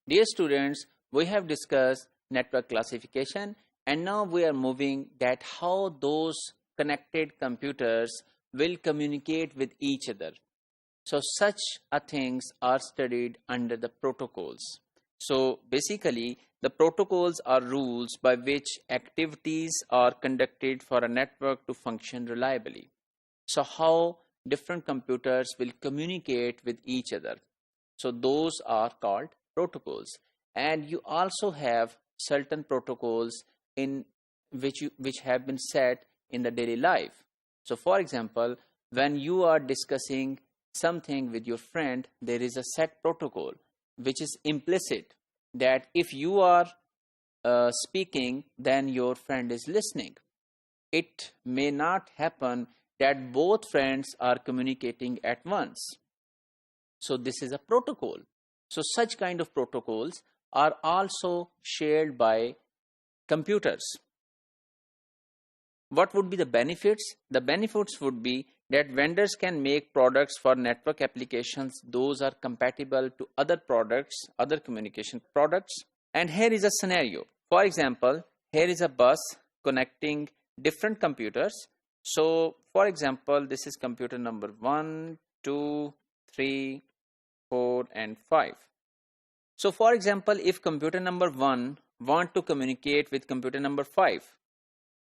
Dear students, we have discussed network classification and now we are moving that how those connected computers will communicate with each other. So such things are studied under the protocols. So basically the protocols are rules by which activities are conducted for a network to function reliably. So how different computers will communicate with each other. So those are called protocols. And you also have certain protocols in which have been set in the daily life. So for example, when you are discussing something with your friend, there is a set protocol which is implicit that if you are speaking, then your friend is listening. It may not happen that both friends are communicating at once. So this is a protocol. So such kind of protocols are also shared by computers. What would be the benefits? The benefits would be that vendors can make products for network applications. Those are compatible to other products, other communication products. And here is a scenario. For example, here is a bus connecting different computers. So for example, this is computer number 1, 2, 3, 4 and 5. So for example, if computer number 1 want to communicate with computer number 5,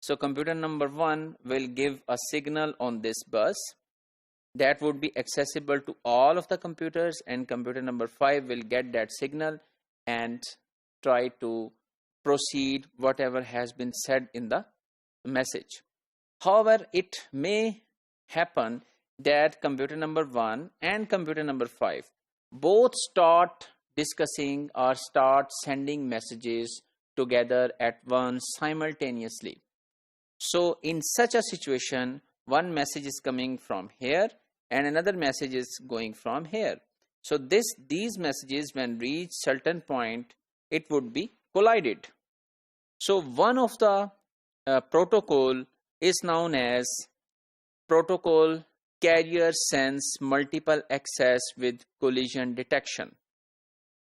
so computer number 1 will give a signal on this bus that would be accessible to all of the computers, and computer number 5 will get that signal and try to proceed whatever has been said in the message. However, it may happen that computer number 1 and computer number 5 both start discussing or start sending messages together at once simultaneously. So in such a situation, one message is coming from here and another message is going from here. So these messages, when reach certain point, it would be collided. So one of the protocol is known as protocol carrier sense multiple access with collision detection.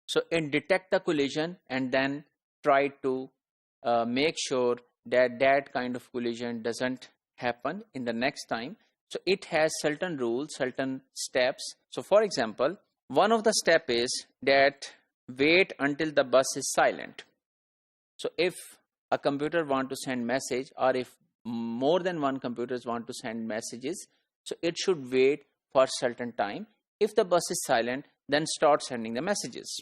So it detect the collision and then try to make sure that that kind of collision doesn't happen in the next time. So it has certain rules, certain steps. So for example, one of the step is that wait until the bus is silent. So if a computer want to send message, or if more than one computers want to send messages, so it should wait for certain time. If the bus is silent, then start sending the messages.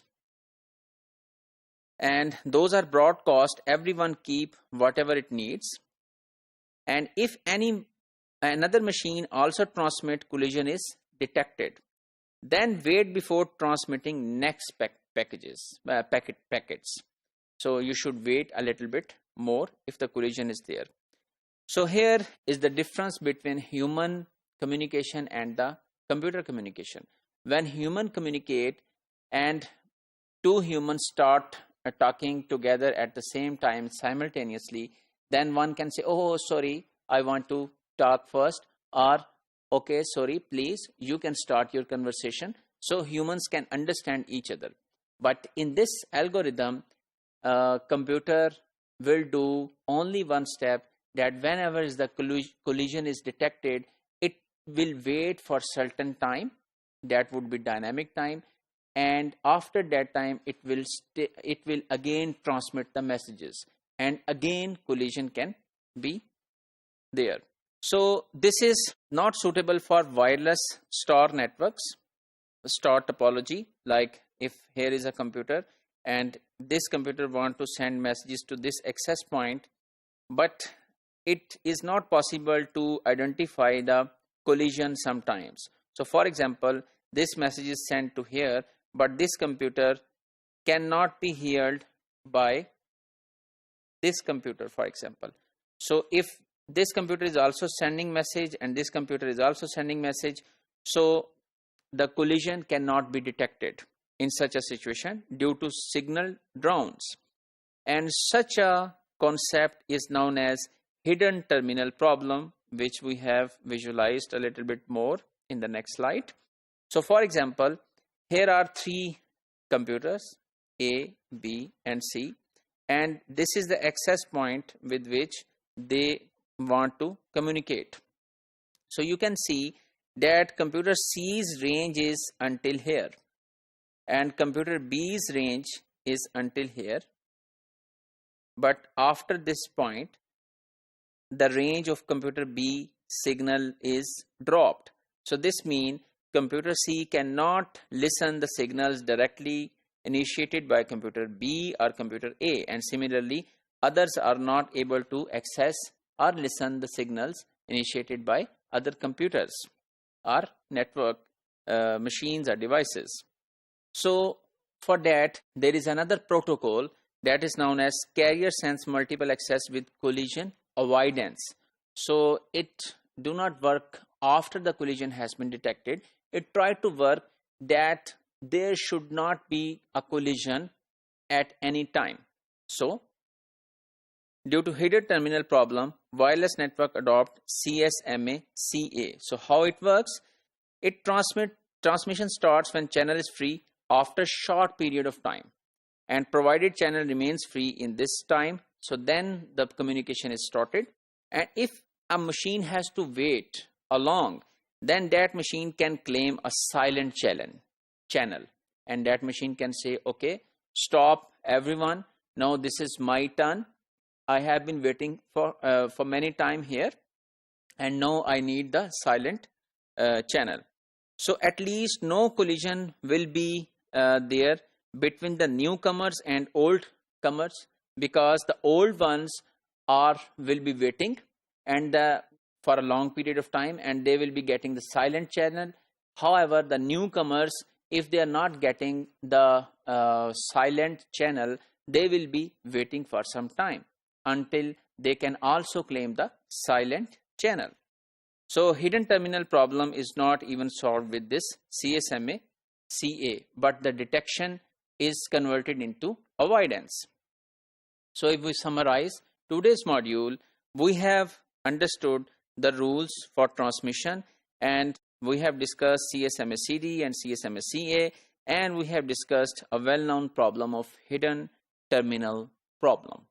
And those are broadcast, everyone keep whatever it needs. And if another machine also transmit collision is detected, then wait before transmitting next packets. So you should wait a little bit more if the collision is there. So here is the difference between human communication and the computer communication. When human communicate and two humans start talking together at the same time simultaneously, then one can say, oh sorry, I want to talk first, or okay sorry, please you can start your conversation. So humans can understand each other. But in this algorithm, computer will do only one step, that whenever the collision is detected, it will wait for certain time, that would be dynamic time, and after that time it will again transmit the messages, and again collision can be there. So this is not suitable for wireless star networks, star topology. Like if here is a computer and this computer want to send messages to this access point, but it is not possible to identify the collision sometimes. So for example, this message is sent to here, but this computer cannot be heard by this computer, for example. So if this computer is also sending message and this computer is also sending message, so the collision cannot be detected in such a situation due to signal drowns. And such a concept is known as hidden terminal problem, which we have visualized a little bit more in the next slide. So for example, here are three computers, A, B, and C, and this is the access point with which they want to communicate. So you can see that computer C's range is until here and computer B's range is until here, but after this point the range of computer B signal is dropped. So this means computer C cannot listen the signals directly initiated by computer B or computer A, and similarly others are not able to access or listen the signals initiated by other computers or network machines or devices. So for that there is another protocol that is known as carrier sense multiple access with collision avoidance. So it do not work after the collision has been detected. It try to work that there should not be a collision at any time. So due to hidden terminal problem, wireless network adopt CSMA CA. So how it works? It transmission starts when channel is free after short period of time, and provided channel remains free in this time, so then the communication is started. And if a machine has to wait along, then that machine can claim a silent channel, and that machine can say, okay, stop everyone, now this is my turn, I have been waiting for many time here, and now I need the silent channel. So at least no collision will be there between the newcomers and old comers, because the old ones will be waiting and for a long period of time, and they will be getting the silent channel. However, the newcomers, if they are not getting the silent channel, they will be waiting for some time until they can also claim the silent channel. So hidden terminal problem is not even solved with this CSMA CA, but the detection is converted into avoidance. So if we summarize today's module, we have understood the rules for transmission, and we have discussed CSMA CD and CSMA CA, and we have discussed a well-known problem of hidden terminal problem.